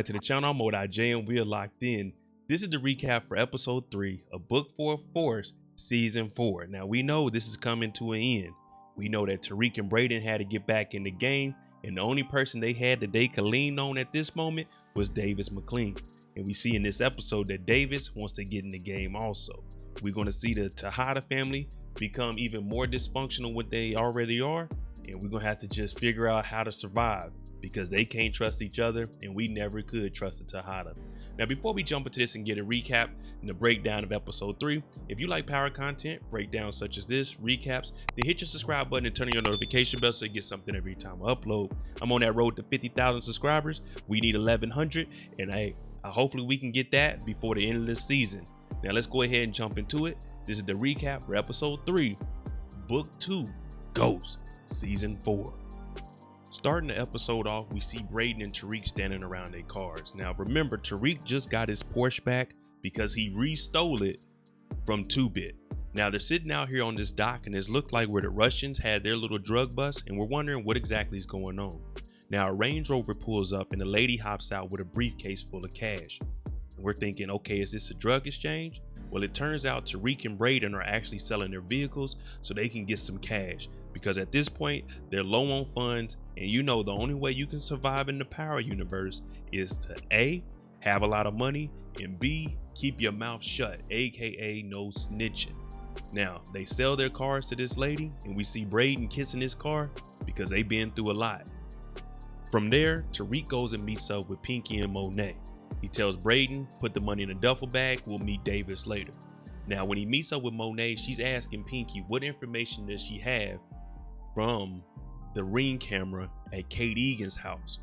back to the channel. I'm J and we are locked in. This is the recap for episode 3 of book 4 of Force, season 4. Now we know this is coming to an end. We know that Tariq and Brayden had to get back in the game, and the only person they had that they could lean on at this moment was Davis McClain. And we see in this episode that Davis wants to get in the game also. We're going to see the Tejada family become even more dysfunctional than what they already are, and we're going to have to just figure out how to survive, because they can't trust each other, and we never could trust the Tejada. Now, before we jump into this and get a recap and the breakdown of episode 3, if you like power content, breakdowns such as this, recaps, then hit your subscribe button and turn on your notification bell so you get something every time I upload. I'm on that road to 50,000 subscribers. We need 1,100, and hopefully we can get that before the end of this season. Now, let's go ahead and jump into it. This is the recap for episode 3, book 2, Ghost, season 4. Starting the episode off, we see Brayden and Tariq standing around their cars. Now remember, Tariq just got his Porsche back because he re-stole it from 2-Bit. Now they're sitting out here on this dock, and it looked like where the Russians had their little drug bust, and we're wondering what exactly is going on. Now a Range Rover pulls up and the lady hops out with a briefcase full of cash. And we're thinking, okay, is this a drug exchange? Well, it turns out Tariq and Brayden are actually selling their vehicles so they can get some cash, because at this point they're low on funds, and you know the only way you can survive in the power universe is to A, have a lot of money, and B, keep your mouth shut, aka no snitching. Now they sell their cars to this lady, and we see Brayden kissing his car because they've been through a lot. From there, Tariq goes and meets up with Pinky and Monet. He tells Brayden, put the money in a duffel bag, we'll meet Davis later. Now when he meets up with Monet, she's asking Pinky what information does she have from the ring camera at Kate Egan's house.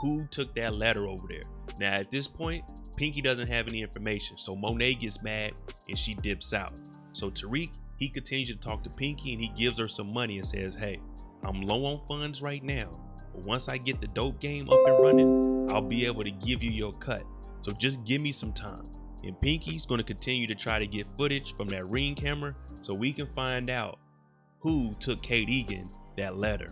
Who took that letter over there? Now at this point, Pinky doesn't have any information, so Monet gets mad and she dips out. So Tariq, he continues to talk to Pinky, and he gives her some money and says, hey, I'm low on funds right now, but once I get the dope game up and running, I'll be able to give you your cut. So just give me some time. And Pinky's going to continue to try to get footage from that ring camera so we can find out who took Kate Egan that letter.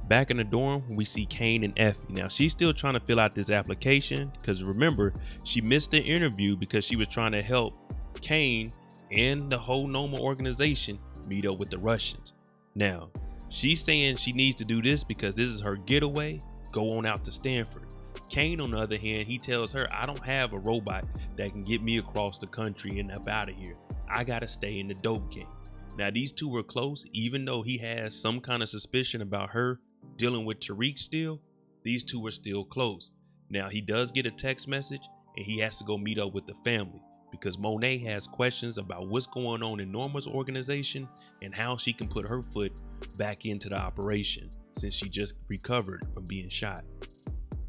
Back in the dorm, we see Kane and Effie. Now she's still trying to fill out this application, because remember, she missed the interview because she was trying to help Kane and the whole Noma organization meet up with the Russians. Now she's saying she needs to do this because this is her getaway, go on out to Stanford. Kane, on the other hand, he tells her, I don't have a robot that can get me across the country and up out of here. I gotta stay in the dope game. Now these two were close, even though he has some kind of suspicion about her dealing with Tariq still, these two were still close. Now he does get a text message, and he has to go meet up with the family because Monet has questions about what's going on in Norma's organization and how she can put her foot back into the operation since she just recovered from being shot.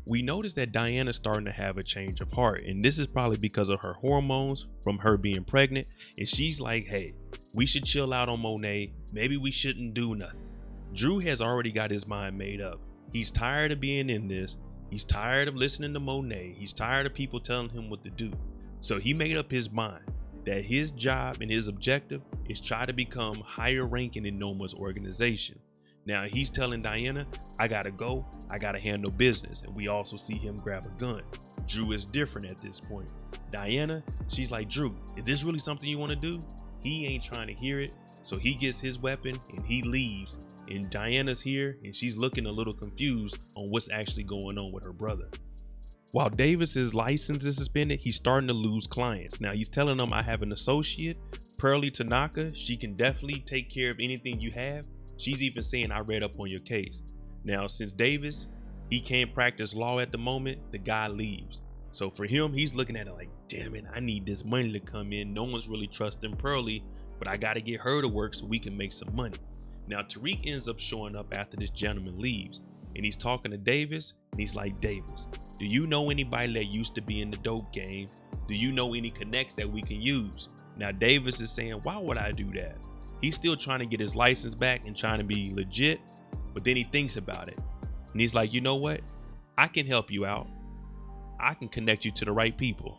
We notice that Diana's starting to have a change of heart, and this is probably because of her hormones from her being pregnant, and she's like, hey, we should chill out on Monet, maybe we shouldn't do nothing. Drew has already got his mind made up. He's tired of being in this. He's tired of listening to Monet. He's tired of people telling him what to do. So he made up his mind that his job and his objective is try to become higher ranking in Noma's organization. Now he's telling Diana, I gotta go, I gotta handle business. And we also see him grab a gun. Drew is different at this point. Diana, she's like, Drew, is this really something you wanna do? He ain't trying to hear it. So he gets his weapon and he leaves. And Diana's here, and she's looking a little confused on what's actually going on with her brother. While Davis's license is suspended, he's starting to lose clients. Now he's telling them, I have an associate, Pearlie Tanaka. She can definitely take care of anything you have. She's even saying, I read up on your case. Now since Davis, he can't practice law at the moment, the guy leaves. So for him, he's looking at it like, damn it, I need this money to come in. No one's really trusting Pearlie, but I got to get her to work so we can make some money. Now Tariq ends up showing up after this gentleman leaves, and he's talking to Davis, and he's like, Davis, do you know anybody that used to be in the dope game? Do you know any connects that we can use? Now Davis is saying, why would I do that? He's still trying to get his license back and trying to be legit, but then he thinks about it, and he's like, you know what? I can help you out. I can connect you to the right people.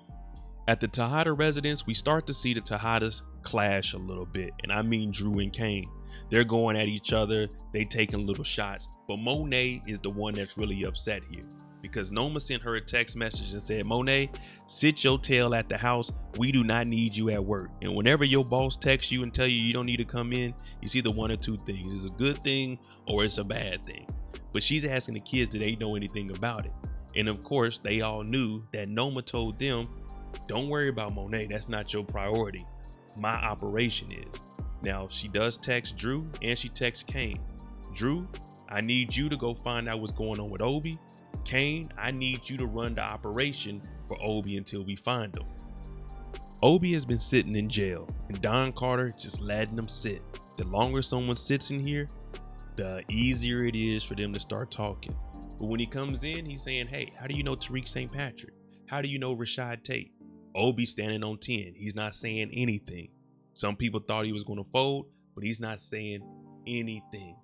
At the Tejada residence, we start to see the Tejadas clash a little bit, and I mean Drew and Kane. They're going at each other, they taking little shots, but Monet is the one that's really upset here because Noma sent her a text message and said, Monet, sit your tail at the house. We do not need you at work. And whenever your boss texts you and tell you you don't need to come in, it's either one or two things. It's a good thing or it's a bad thing. But she's asking the kids that they know anything about it. And of course, they all knew that Noma told them, don't worry about Monet. That's not your priority. My operation is. Now, she does text Drew and she texts Kane. Drew, I need you to go find out what's going on with Obi. Kane, I need you to run the operation for Obi until we find him. Obi has been sitting in jail and Don Carter just letting him sit. The longer someone sits in here, the easier it is for them to start talking. But when he comes in, he's saying, hey, how do you know Tariq St. Patrick? How do you know Rashad Tate? Obi standing on 10. He's not saying anything. Some people thought he was going to fold, but he's not saying anything.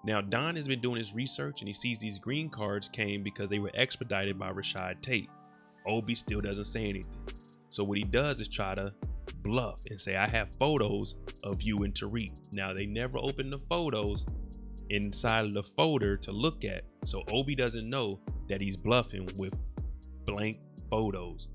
Now, Don has been doing his research and he sees these green cards came because they were expedited by Rashad Tate. Obi still doesn't say anything. So what he does is try to bluff and say, I have photos of you and Tariq. Now, they never opened the photos inside of the folder to look at. So Obi doesn't know that he's bluffing with blank photos.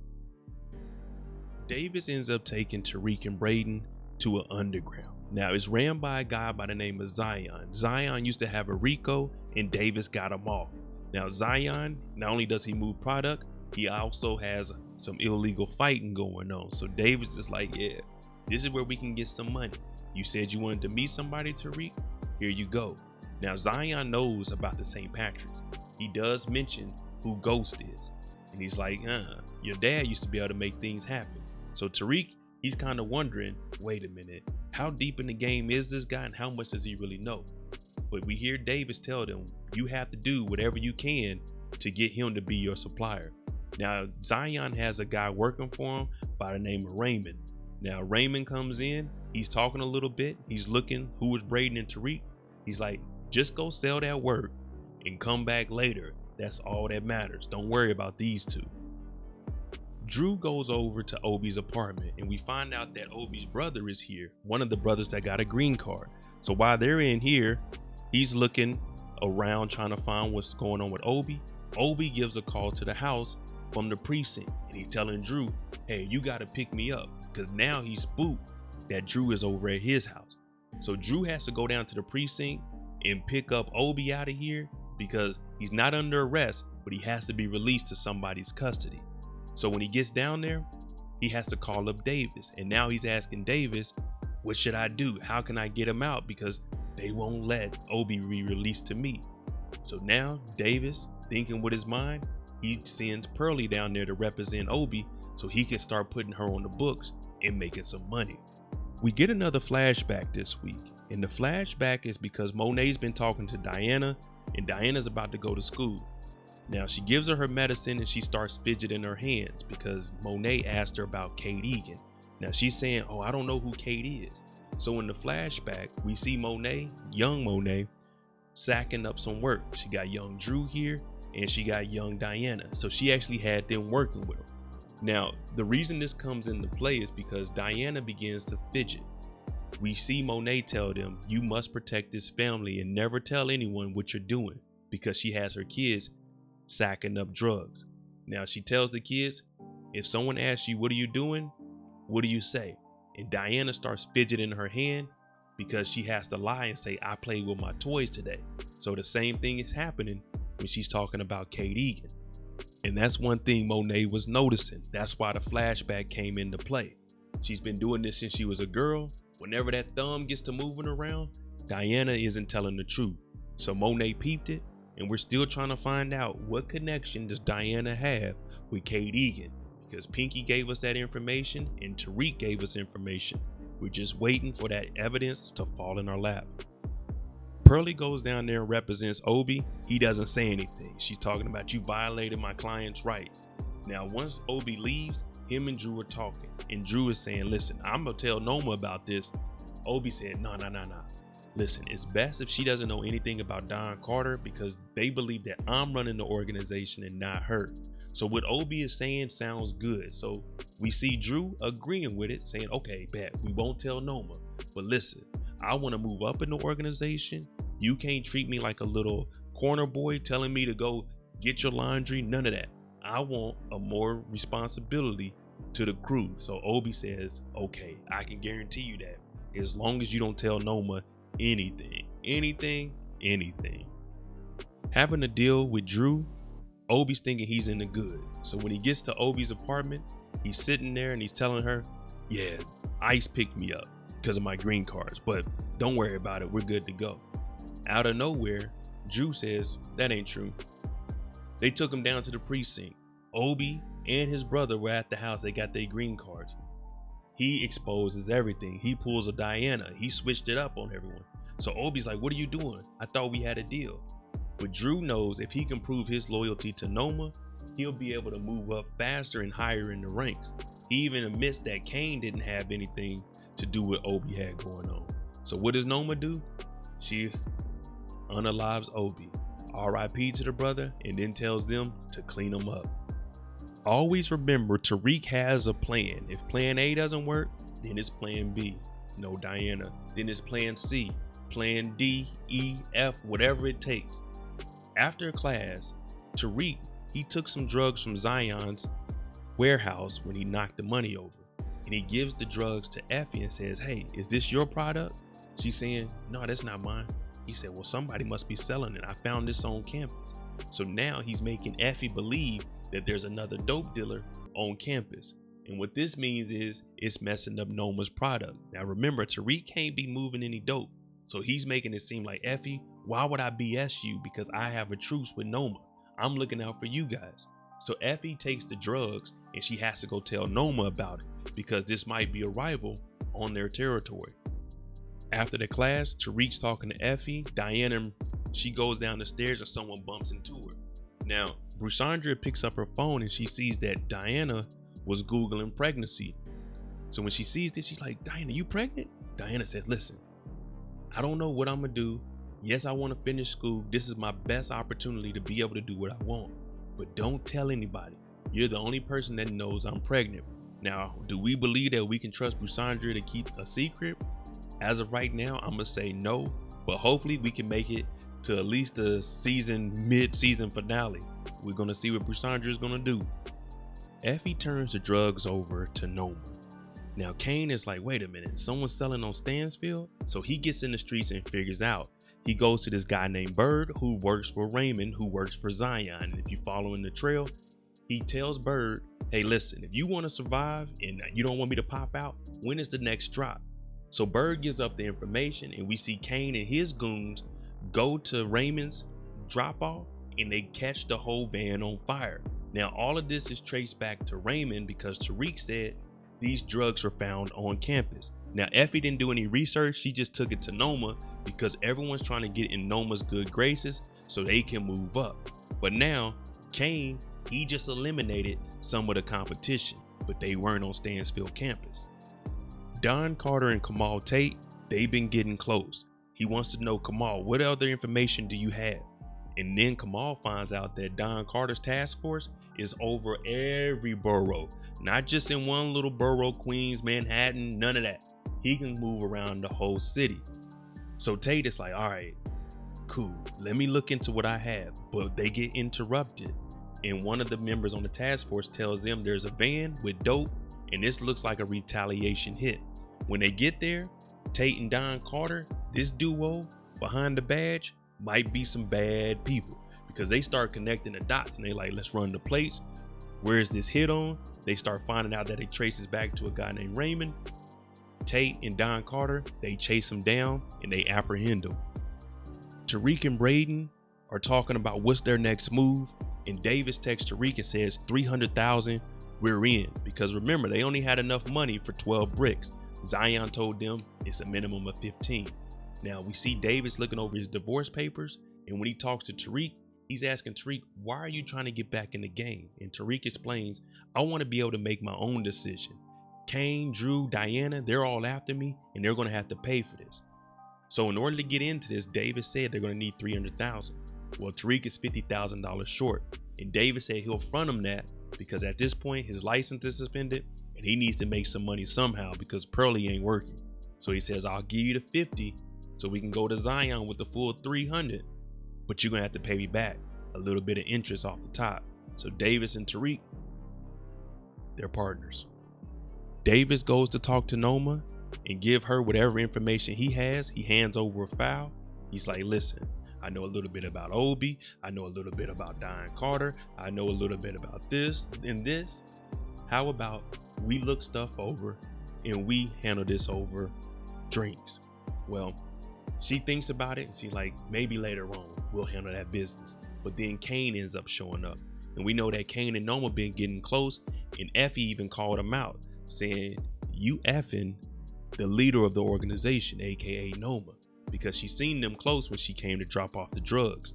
Davis ends up taking Tariq and Brayden to an underground. Now it's ran by a guy by the name of Zion. Zion used to have a Rico and Davis got him off. Now Zion, not only does he move product, he also has some illegal fighting going on. So Davis is like, yeah, this is where we can get some money. You said you wanted to meet somebody, Tariq? Here you go. Now Zion knows about the St. Patrick's. He does mention who Ghost is. And he's like, your dad used to be able to make things happen. So Tariq, he's kind of wondering, wait a minute, how deep in the game is this guy and how much does he really know? But we hear Davis tell them, you have to do whatever you can to get him to be your supplier. Now, Zion has a guy working for him by the name of Raymond. Now, Raymond comes in, he's talking a little bit, he's looking who is Brayden and Tariq. He's like, just go sell that work and come back later. That's all that matters. Don't worry about these two. Drew goes over to Obi's apartment and we find out that Obi's brother is here, one of the brothers that got a green card. So while they're in here, he's looking around trying to find what's going on with Obi. Obi gives a call to the house from the precinct and he's telling Drew, hey, you got to pick me up, because now he's spooked that Drew is over at his house. So Drew has to go down to the precinct and pick up Obi out of here because he's not under arrest, but he has to be released to somebody's custody. So when he gets down there, he has to call up Davis. And now he's asking Davis, what should I do? How can I get him out? Because they won't let Obi be released to me. So now Davis, thinking with his mind, he sends Pearlie down there to represent Obi so he can start putting her on the books and making some money. We get another flashback this week. And the flashback is because Monet's been talking to Diana and Diana's about to go to school. Now she gives her medicine and she starts fidgeting her hands because Monet asked her about Kate Egan. Now she's saying, oh, I don't know who Kate is. So in the flashback, we see Monet, young Monet, sacking up some work. She got young Drew here and she got young Diana. So she actually had them working with her. Now, the reason this comes into play is because Diana begins to fidget. We see Monet tell them, you must protect this family and never tell anyone what you're doing, because she has her kids sacking up drugs. Now she tells the kids, if someone asks you, what are you doing? What do you say? And Diana starts fidgeting her hand because she has to lie and say, I played with my toys today. So the same thing is happening when she's talking about Kate Egan. And that's one thing Monet was noticing. That's why the flashback came into play. She's been doing this since she was a girl. Whenever that thumb gets to moving around, Diana isn't telling the truth. So Monet peeped it, and we're still trying to find out what connection does Diana have with Kate Egan, because Pinky gave us that information and Tariq gave us information. We're just waiting for that evidence to fall in our lap. Pearlie goes down there and represents Obi. He doesn't say anything. She's talking about, you violated my client's rights. Now, once Obi leaves, him and Drew are talking. And Drew is saying, listen, I'm going to tell Noma about this. Obi said, no. Listen, it's best if she doesn't know anything about Don Carter, because they believe that I'm running the organization and not her. So what Obi is saying sounds good. So we see Drew agreeing with it, saying, okay, bet, we won't tell Noma. But listen, I want to move up in the organization. You can't treat me like a little corner boy telling me to go get your laundry. None of that. I want a more responsibility to the crew. So Obi says, okay, I can guarantee you that as long as you don't tell Noma anything. Having to deal with Drew, Obi's thinking he's in the good. So when he gets to Obi's apartment, he's sitting there and he's telling her, yeah, ICE picked me up because of my green cards, but don't worry about it, we're good to go. Out of nowhere, Drew says, that ain't true. They took him down to the precinct. Obi and his brother were at the house. They got their green cards. He exposes everything. He pulls a Diana. He switched it up on everyone. So Obi's like, what are you doing? I thought we had a deal. But Drew knows if he can prove his loyalty to Noma, he'll be able to move up faster and higher in the ranks. He even admits that Kane didn't have anything to do with Obi had going on. So what does Noma do? She unalives Obi, RIP to the brother, and then tells them to clean him up. Always remember, Tariq has a plan. If plan A doesn't work, then it's plan B. No Diana. Then it's plan C, plan D, E, F, whatever it takes. After class, Tariq, he took some drugs from Zion's warehouse when he knocked the money over. And he gives the drugs to Effie and says, hey, is this your product? She's saying, no, that's not mine. He said, well, somebody must be selling it. I found this on campus. So now he's making Effie believe that there's another dope dealer on campus. And what this means is it's messing up Noma's product. Now remember, Tariq can't be moving any dope. So he's making it seem like, Effie, why would I BS you? Because I have a truce with Noma. I'm looking out for you guys. So Effie takes the drugs and she has to go tell Noma about it because this might be a rival on their territory. After the class, Tariq's talking to Effie. Diana, she goes down the stairs and someone bumps into her. Now, Brusandra picks up her phone and she sees that Diana was Googling pregnancy. So when she sees this, she's like, Diana, you pregnant? Diana says, listen, I don't know what I'm gonna do. Yes, I want to finish school. This is my best opportunity to be able to do what I want. But don't tell anybody. You're the only person that knows I'm pregnant. Now, do we believe that we can trust Brusandra to keep a secret? As of right now, I'm gonna say no, but hopefully we can make it to at least the mid-season finale. We're gonna see what Brusandra is gonna do. Effie turns the drugs over to Noma. Now Kane is like, wait a minute, someone's selling on Stansfield? So he gets in the streets and figures out. He goes to this guy named Bird who works for Raymond, who works for Zion. And if you follow in the trail, he tells Bird, hey, listen, if you want to survive and you don't want me to pop out, when is the next drop? So Bird gives up the information and we see Kane and his goons go to Raymond's drop off and they catch the whole van on fire. Now, all of this is traced back to Raymond because Tariq said these drugs were found on campus. Now, Effie didn't do any research. She just took it to Noma because everyone's trying to get in Noma's good graces so they can move up. But now, Kane, he just eliminated some of the competition, but they weren't on Stansfield campus. Don Carter and Kamal Tate, they've been getting close. He wants to know, Kamal, what other information do you have? And then Kamal finds out that Don Carter's task force is over every borough, not just in one little borough, Queens, Manhattan, none of that. He can move around the whole city. So Tate is like, all right, cool. Let me look into what I have. But they get interrupted. And one of the members on the task force tells them there's a van with dope and this looks like a retaliation hit. When they get there, Tate and Don Carter, this duo behind the badge, might be some bad people because they start connecting the dots and they like, let's run the plates. Where's this hit on? They start finding out that it traces back to a guy named Raymond. Tate and Don Carter, they chase him down and they apprehend him. Tariq and Brayden are talking about what's their next move, and Davis texts Tariq and says 300,000, we're in, because remember, they only had enough money for 12 bricks. Zion told them it's a minimum of 15. Now we see Davis looking over his divorce papers, and when he talks to Tariq, he's asking Tariq, why are you trying to get back in the game? And Tariq explains, I want to be able to make my own decision. Kane, Drew, Diana, they're all after me and they're going to have to pay for this. So in order to get into this, Davis said they're going to need 300,000. Well, Tariq is $50,000 short. And David said he'll front him that because at this point his license is suspended and he needs to make some money somehow because Pearly ain't working. So he says, I'll give you the 50 so we can go to Zion with the full 300, but you're gonna have to pay me back a little bit of interest off the top. So Davis and Tariq, they're partners. Davis goes to talk to Noma and give her whatever information he has. He hands over a file. He's like, listen, I know a little bit about Obi. I know a little bit about Diane Carter. I know a little bit about this and this. How about we look stuff over and we handle this over drinks? Well, she thinks about it. She's like, maybe later on we'll handle that business. But then Kane ends up showing up. And we know that Kane and Noma been getting close. And Effie even called him out, saying, you effing the leader of the organization, aka Noma, because she seen them close when she came to drop off the drugs.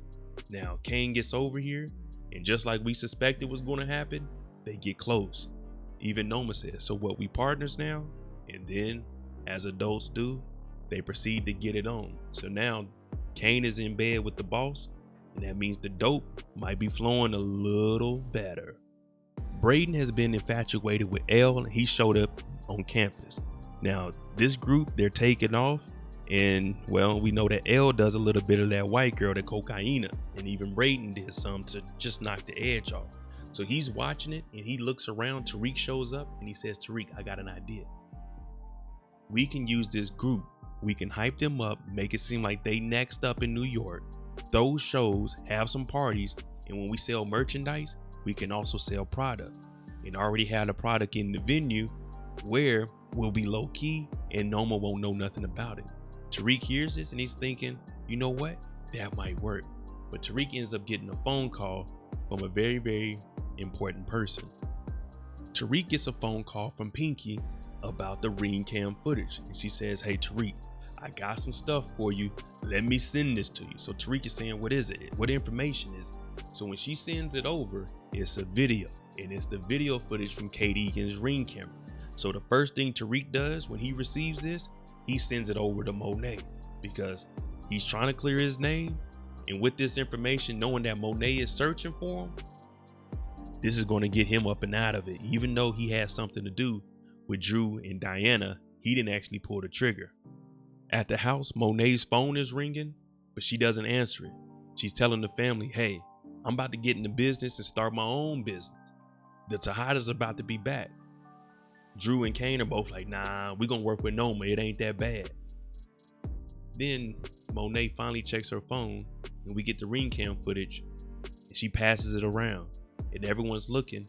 Now Kane gets over here, and just like we suspected was going to happen, they get close. Even Noma says, so what, we partners now? And then, as adults do, they proceed to get it on. So now Kane is in bed with the boss, and that means the dope might be flowing a little better. Brayden has been infatuated with Elle, and he showed up on campus. Now this group, they're taking off, and well, we know that Elle does a little bit of that white girl, the cocaina, and even Brayden did some to just knock the edge off. So he's watching it and he looks around. Tariq shows up and he says, Tariq, I got an idea. We can use this group. We can hype them up, make it seem like they next up in New York, those shows, have some parties, and when we sell merchandise, we can also sell product and already have the product in the venue where we'll be low key and Noma won't know nothing about it. Tariq hears this and he's thinking, you know what? That might work. But Tariq ends up getting a phone call from a very, very important person. Tariq gets a phone call from Pinky about the ring cam footage. And she says, hey Tariq, I got some stuff for you. Let me send this to you. So Tariq is saying, what is it? What information is it? So when she sends it over, it's a video. And it's the video footage from Kate Egan's ring camera. So the first thing Tariq does when he receives this, he sends it over to Monet because he's trying to clear his name. And with this information, knowing that Monet is searching for him, this is going to get him up and out of it. Even though he had something to do with Drew and Diana, he didn't actually pull the trigger. At the house, Monet's phone is ringing, but she doesn't answer it. She's telling the family, hey, I'm about to get into business and start my own business. The Tejadas are about to be back. Drew and Kane are both like, nah, we're going to work with Noma. It ain't that bad. Then Monet finally checks her phone and we get the ring cam footage and she passes it around and everyone's looking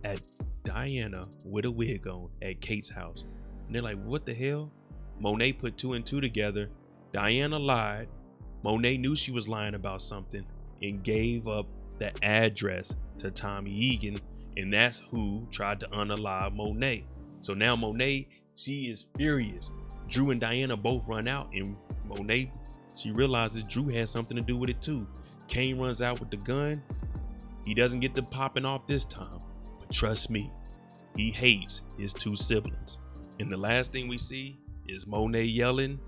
at Diana with a wig on at Kate's house. And they're like, what the hell? Monet put two and two together. Diana lied. Monet knew she was lying about something and gave up the address to Tommy Egan, and that's who tried to unalive Monet. So now Monet, she is furious. Drew and Diana both run out, and Monet, she realizes Drew has something to do with it too. Kane runs out with the gun. He doesn't get to popping off this time, but trust me, he hates his two siblings. And the last thing we see is Monet yelling.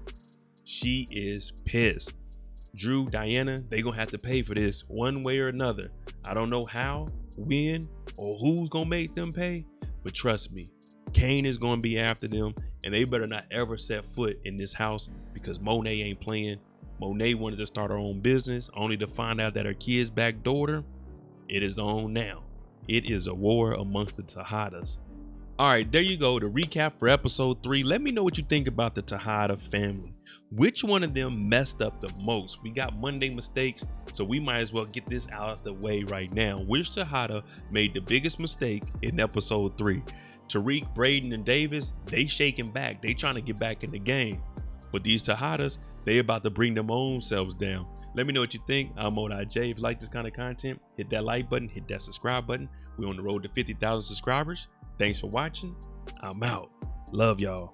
She is pissed. Drew, Diana, they gonna have to pay for this one way or another. I don't know how, when, or who's gonna make them pay, but trust me, Kane is gonna be after them, and they better not ever set foot in this house because Monet ain't playing. Monet wanted to start her own business only to find out that her kids backdoored her. It is on now. It is a war amongst the Tejadas. All right, there you go, the recap for episode 3. Let me know what you think about the Tejada family. Which one of them messed up the most? We got Monday mistakes, so we might as well get this out of the way right now. Which Tejada made the biggest mistake in episode 3? Tariq, Brayden, and Davis, they shaking back. They trying to get back in the game. But these Tejadas, they about to bring them own selves down. Let me know what you think. I'm Monet. If you like this kind of content, hit that like button, hit that subscribe button. We're on the road to 50,000 subscribers. Thanks for watching. I'm out. Love y'all.